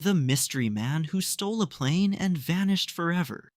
The mystery man who stole a plane and vanished forever.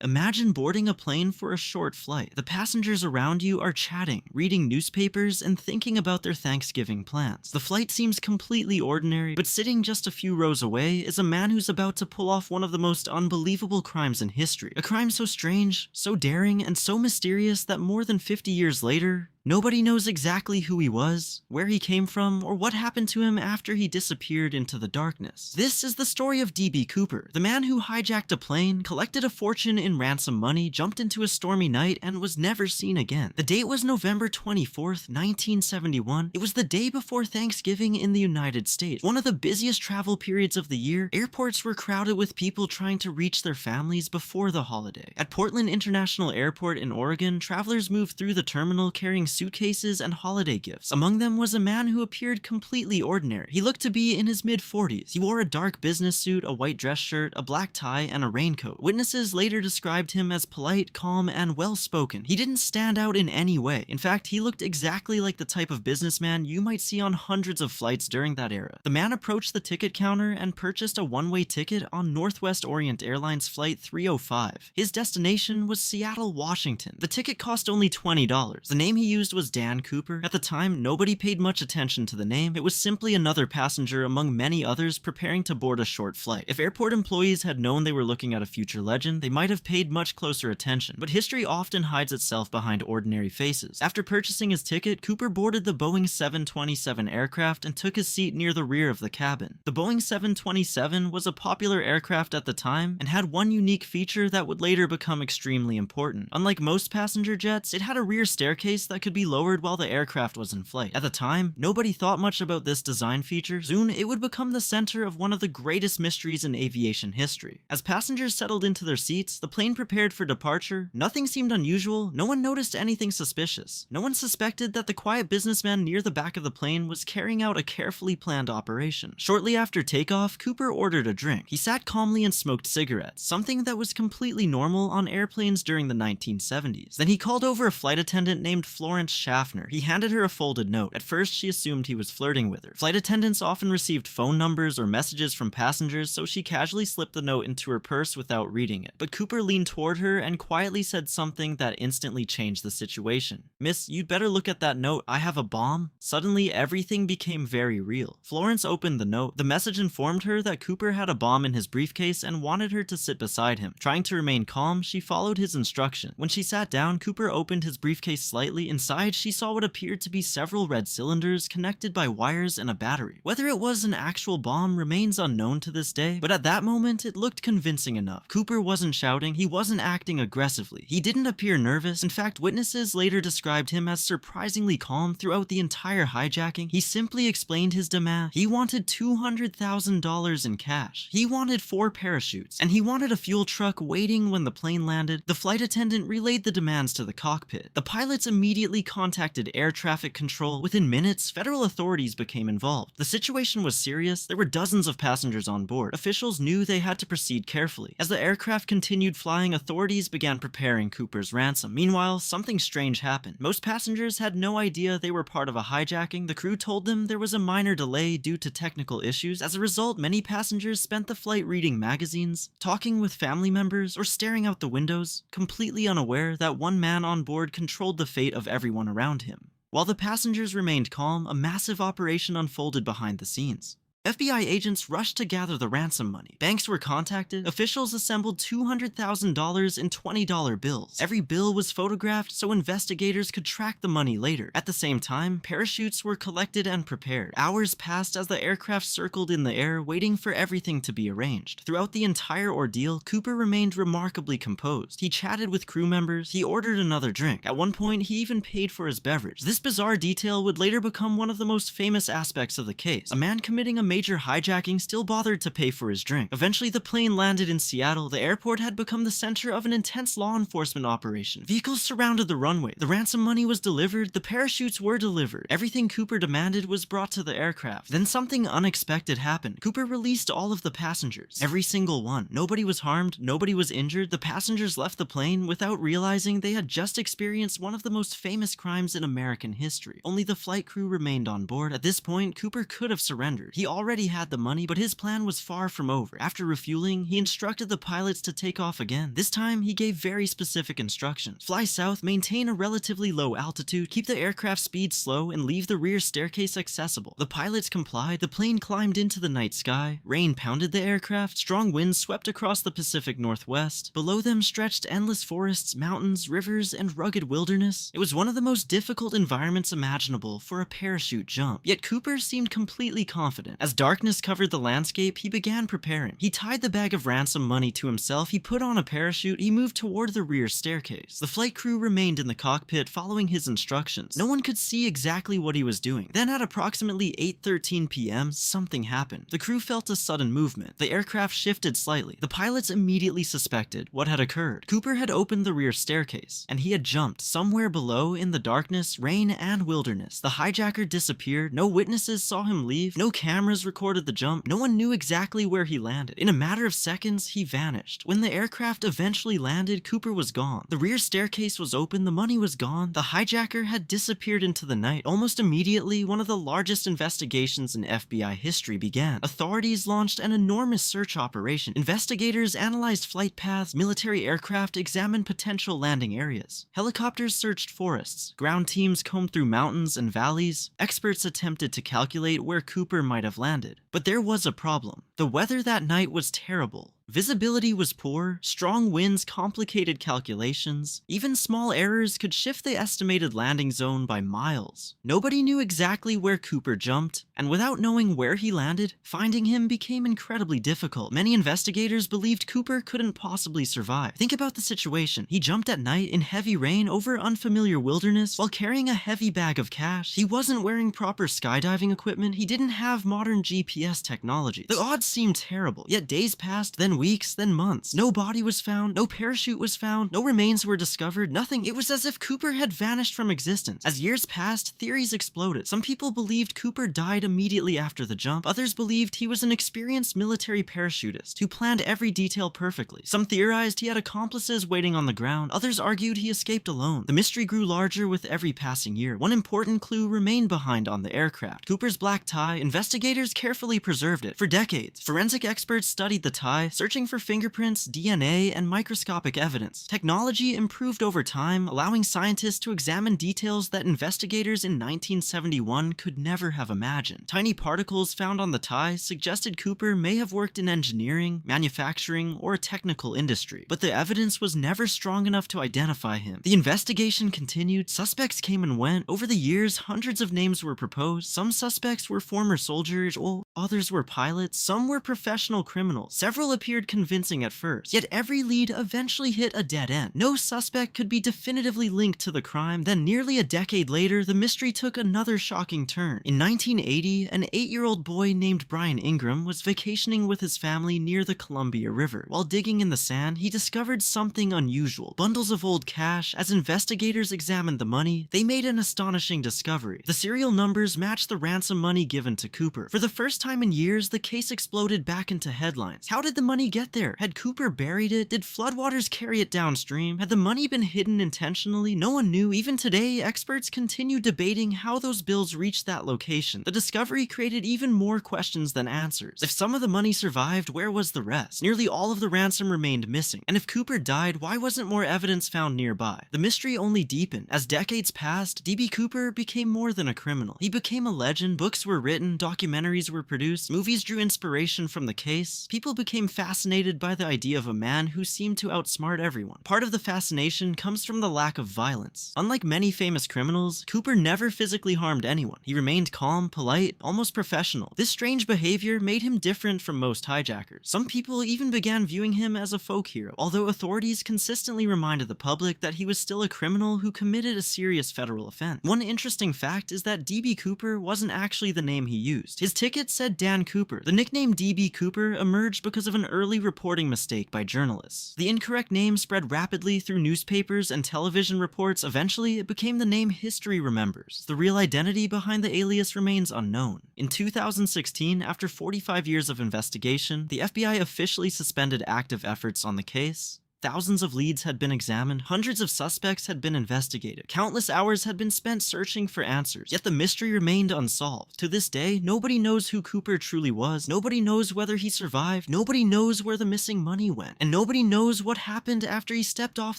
Imagine boarding a plane for a short flight. The passengers around you are chatting, reading newspapers, and thinking about their Thanksgiving plans. The flight seems completely ordinary, but sitting just a few rows away is a man who's about to pull off one of the most unbelievable crimes in history. A crime so strange, so daring, and so mysterious that more than 50 years later, nobody knows exactly who he was, where he came from, or what happened to him after he disappeared into the darkness. This is the story of D.B Cooper, the man who hijacked a plane, collected a fortune in ransom money, jumped into a stormy night, and was never seen again. The date was November 24th, 1971. It was the day before Thanksgiving in the United States. One of the busiest travel periods of the year, airports were crowded with people trying to reach their families before the holiday. At Portland International Airport in Oregon, travelers moved through the terminal carrying suitcases and holiday gifts. Among them was a man who appeared completely ordinary. He looked to be in his mid-40s. He wore a dark business suit, a white dress shirt, a black tie, and a raincoat. Witnesses later described him as polite, calm, and well-spoken. He didn't stand out in any way. In fact, he looked exactly like the type of businessman you might see on hundreds of flights during that era. The man approached the ticket counter and purchased a one-way ticket on Northwest Orient Airlines Flight 305. His destination was Seattle, Washington. The ticket cost only $20. The name he used was Dan Cooper. At the time, nobody paid much attention to the name. It was simply another passenger among many others preparing to board a short flight. If airport employees had known they were looking at a future legend, they might have paid much closer attention. But history often hides itself behind ordinary faces. After purchasing his ticket, Cooper boarded the Boeing 727 aircraft and took his seat near the rear of the cabin. The Boeing 727 was a popular aircraft at the time and had one unique feature that would later become extremely important. Unlike most passenger jets, it had a rear staircase that could be lowered while the aircraft was in flight. At the time, nobody thought much about this design feature. Soon, it would become the center of one of the greatest mysteries in aviation history. As passengers settled into their seats, the plane prepared for departure. Nothing seemed unusual. No one noticed anything suspicious. No one suspected that the quiet businessman near the back of the plane was carrying out a carefully planned operation. Shortly after takeoff, Cooper ordered a drink. He sat calmly and smoked cigarettes, something that was completely normal on airplanes during the 1970s. Then he called over a flight attendant named Florence Schaffner. He handed her a folded note. At first, she assumed he was flirting with her. Flight attendants often received phone numbers or messages from passengers, so she casually slipped the note into her purse without reading it. But Cooper leaned toward her and quietly said something that instantly changed the situation. "Miss, you'd better look at that note. I have a bomb." Suddenly, everything became very real. Florence opened the note. The message informed her that Cooper had a bomb in his briefcase and wanted her to sit beside him. Trying to remain calm, she followed his instruction. When she sat down, Cooper opened his briefcase slightly. Inside, she saw what appeared to be several red cylinders connected by wires and a battery. Whether it was an actual bomb remains unknown to this day, but at that moment, it looked convincing enough. Cooper wasn't shouting. He wasn't acting aggressively. He didn't appear nervous. In fact, witnesses later described him as surprisingly calm throughout the entire hijacking. He simply explained his demand. He wanted $200,000 in cash. He wanted 4 parachutes, and he wanted a fuel truck waiting when the plane landed. The flight attendant relayed the demands to the cockpit. The pilots immediately contacted air traffic control. Within minutes, federal authorities became involved. The situation was serious. There were dozens of passengers on board. Officials knew they had to proceed carefully. As the aircraft continued flying, authorities began preparing Cooper's ransom. Meanwhile, something strange happened. Most passengers had no idea they were part of a hijacking. The crew told them there was a minor delay due to technical issues. As a result, many passengers spent the flight reading magazines, talking with family members, or staring out the windows, completely unaware that one man on board controlled the fate of everyone around him. While the passengers remained calm, a massive operation unfolded behind the scenes. FBI agents rushed to gather the ransom money. Banks were contacted. Officials assembled $200,000 in $20 bills. Every bill was photographed so investigators could track the money later. At the same time, parachutes were collected and prepared. Hours passed as the aircraft circled in the air, waiting for everything to be arranged. Throughout the entire ordeal, Cooper remained remarkably composed. He chatted with crew members. He ordered another drink. At one point, he even paid for his beverage. This bizarre detail would later become one of the most famous aspects of the case. A man committing a major hijacking still bothered to pay for his drink. Eventually, the plane landed in Seattle. The airport had become the center of an intense law enforcement operation. Vehicles surrounded the runway. The ransom money was delivered. The parachutes were delivered. Everything Cooper demanded was brought to the aircraft. Then something unexpected happened. Cooper released all of the passengers. Every single one. Nobody was harmed. Nobody was injured. The passengers left the plane without realizing they had just experienced one of the most famous crimes in American history. Only the flight crew remained on board. At this point, Cooper could have surrendered. He already already had the money, but his plan was far from over. After refueling, he instructed the pilots to take off again. This time, he gave very specific instructions. Fly south, maintain a relatively low altitude, keep the aircraft speed slow, and leave the rear staircase accessible. The pilots complied, the plane climbed into the night sky, rain pounded the aircraft, strong winds swept across the Pacific Northwest. Below them stretched endless forests, mountains, rivers, and rugged wilderness. It was one of the most difficult environments imaginable for a parachute jump. Yet Cooper seemed completely confident. As darkness covered the landscape, he began preparing. He tied the bag of ransom money to himself, he put on a parachute, he moved toward the rear staircase. The flight crew remained in the cockpit following his instructions. No one could see exactly what he was doing. Then at approximately 8:13 p.m., something happened. The crew felt a sudden movement. The aircraft shifted slightly. The pilots immediately suspected what had occurred. Cooper had opened the rear staircase, and he had jumped somewhere below in the darkness, rain, and wilderness. The hijacker disappeared. No witnesses saw him leave. No cameras recorded the jump. No one knew exactly where he landed. In a matter of seconds, he vanished. When the aircraft eventually landed, Cooper was gone. The rear staircase was open. The money was gone. The hijacker had disappeared into the night. Almost immediately, one of the largest investigations in FBI history began. Authorities launched an enormous search operation. Investigators analyzed flight paths, military aircraft examined potential landing areas. Helicopters searched forests. Ground teams combed through mountains and valleys. Experts attempted to calculate where Cooper might have landed. But there was a problem. The weather that night was terrible. Visibility was poor, strong winds complicated calculations, even small errors could shift the estimated landing zone by miles. Nobody knew exactly where Cooper jumped, and without knowing where he landed, finding him became incredibly difficult. Many investigators believed Cooper couldn't possibly survive. Think about the situation. He jumped at night in heavy rain over unfamiliar wilderness while carrying a heavy bag of cash. He wasn't wearing proper skydiving equipment. He didn't have modern GPS technology. The odds seemed terrible, yet days passed, then weeks, then months. No body was found, no parachute was found, no remains were discovered, nothing. It was as if Cooper had vanished from existence. As years passed, theories exploded. Some people believed Cooper died immediately after the jump. Others believed he was an experienced military parachutist who planned every detail perfectly. Some theorized he had accomplices waiting on the ground. Others argued he escaped alone. The mystery grew larger with every passing year. One important clue remained behind on the aircraft. Cooper's black tie. Investigators carefully preserved it. For decades, forensic experts studied the tie, searching for fingerprints, DNA, and microscopic evidence. Technology improved over time, allowing scientists to examine details that investigators in 1971 could never have imagined. Tiny particles found on the tie suggested Cooper may have worked in engineering, manufacturing, or a technical industry, but the evidence was never strong enough to identify him. The investigation continued. Suspects came and went. Over the years, hundreds of names were proposed. Some suspects were former soldiers, while others were pilots. Some were professional criminals. Several appeared convincing at first, yet every lead eventually hit a dead end. No suspect could be definitively linked to the crime. Then nearly a decade later, the mystery took another shocking turn. In 1980, an 8-year-old boy named Brian Ingram was vacationing with his family near the Columbia River. While digging in the sand, he discovered something unusual. Bundles of old cash. As investigators examined the money, they made an astonishing discovery. The serial numbers matched the ransom money given to Cooper. For the first time in years, the case exploded back into headlines. How did the money get there? Had Cooper buried it? Did floodwaters carry it downstream? Had the money been hidden intentionally? No one knew. Even today, experts continue debating how those bills reached that location. The discovery created even more questions than answers. If some of the money survived, where was the rest? Nearly all of the ransom remained missing. And if Cooper died, why wasn't more evidence found nearby? The mystery only deepened. As decades passed, D.B Cooper became more than a criminal. He became a legend. Books were written, documentaries were produced, movies drew inspiration from the case. People became fascinated by the idea of a man who seemed to outsmart everyone. Part of the fascination comes from the lack of violence. Unlike many famous criminals, Cooper never physically harmed anyone. He remained calm, polite, almost professional. This strange behavior made him different from most hijackers. Some people even began viewing him as a folk hero, although authorities consistently reminded the public that he was still a criminal who committed a serious federal offense. One interesting fact is that D.B Cooper wasn't actually the name he used. His ticket said Dan Cooper. The nickname D.B Cooper emerged because of an early reporting mistake by journalists. The incorrect name spread rapidly through newspapers and television reports. Eventually, it became the name history remembers. The real identity behind the alias remains unknown. In 2016, after 45 years of investigation, the FBI officially suspended active efforts on the case. Thousands of leads had been examined, hundreds of suspects had been investigated, countless hours had been spent searching for answers, yet the mystery remained unsolved. To this day, nobody knows who Cooper truly was, nobody knows whether he survived, nobody knows where the missing money went, and nobody knows what happened after he stepped off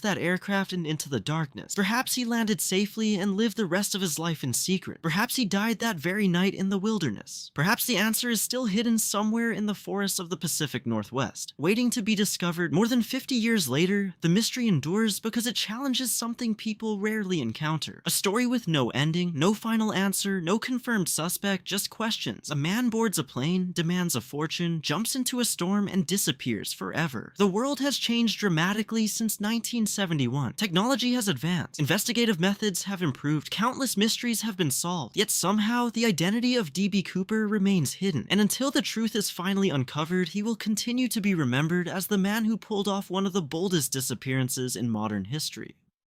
that aircraft and into the darkness. Perhaps he landed safely and lived the rest of his life in secret. Perhaps he died that very night in the wilderness. Perhaps the answer is still hidden somewhere in the forests of the Pacific Northwest, waiting to be discovered. More than 50 years later, the mystery endures because it challenges something people rarely encounter. A story with no ending, no final answer, no confirmed suspect, just questions. A man boards a plane, demands a fortune, jumps into a storm, and disappears forever. The world has changed dramatically since 1971. Technology has advanced, investigative methods have improved, countless mysteries have been solved, yet somehow the identity of D.B. Cooper remains hidden. And until the truth is finally uncovered, he will continue to be remembered as the man who pulled off one of the boldest disappearances in modern history.